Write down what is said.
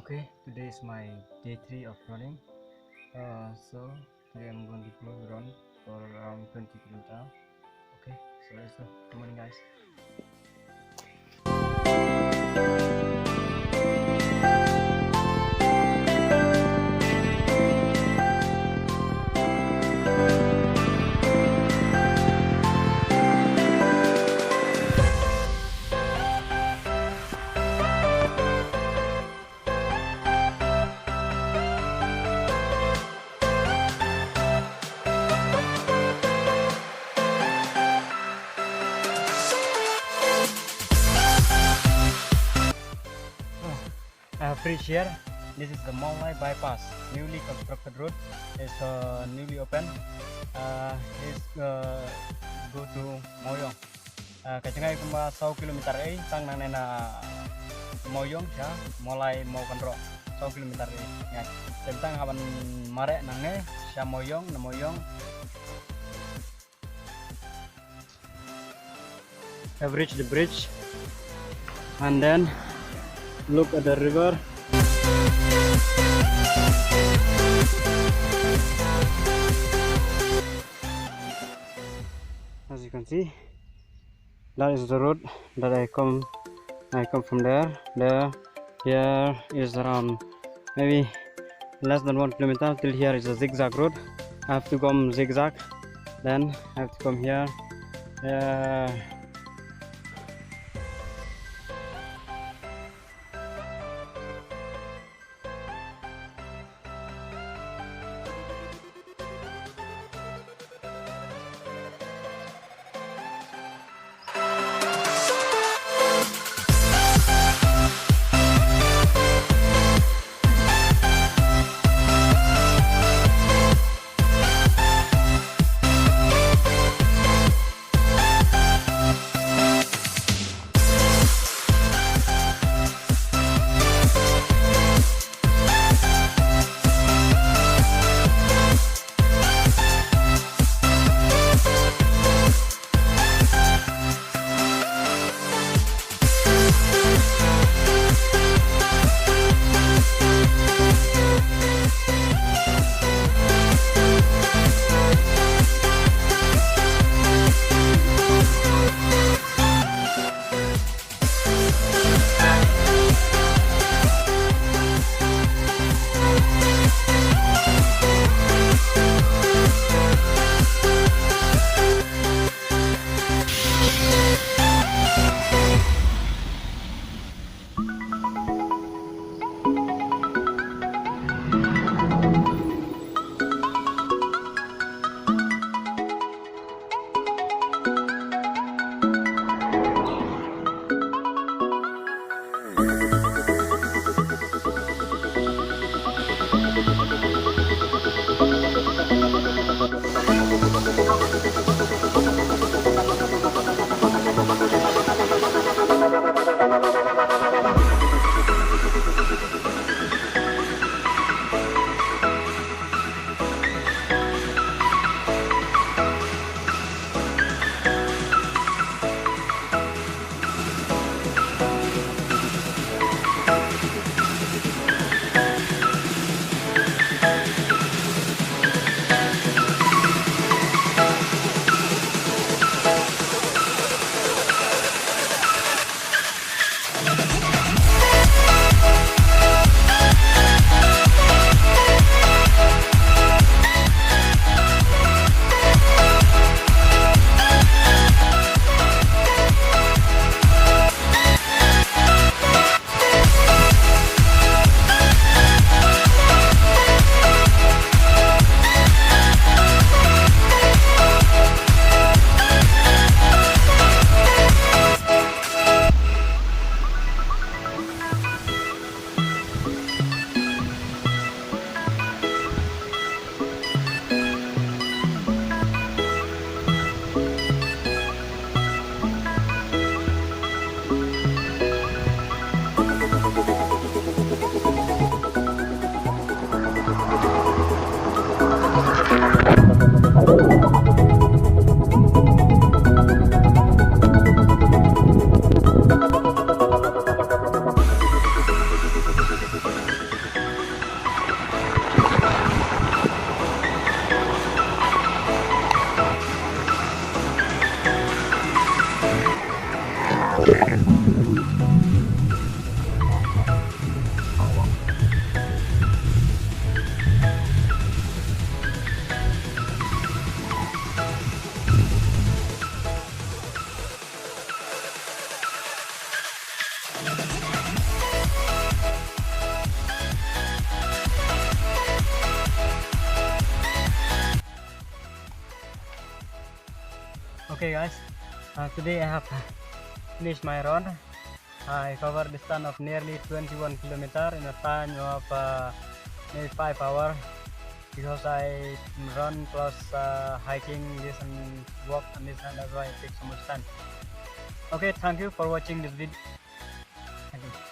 Okay, today is my day 3 of running. So today I'm going to go run for around 20 kilometers. Okay, so let's go. Good morning, guys. I have reached here. This is the Mawlai Bypass, newly constructed road. It's newly open. It's go to MAWIONG. Kacangay kuma 100 kilometer tang nang na MAWIONG ya, mulai MAWKYNROH 100 kilometer ya. Tentang haban mare nang siya MAWIONG na MAWIONG. I've reached the bridge, and then look at the river. As you can see, that is the road that I come from there. Here is around maybe less than 1 kilometer till here is a zigzag road. I have to come zigzag, then I have to come here. Today I have finished my run. I covered the distance of nearly 21 kilometers in a time of maybe 5 hours, because I run plus hiking this and walk on this, and that's why it takes so much time. Okay, thank you for watching this video. Thank you.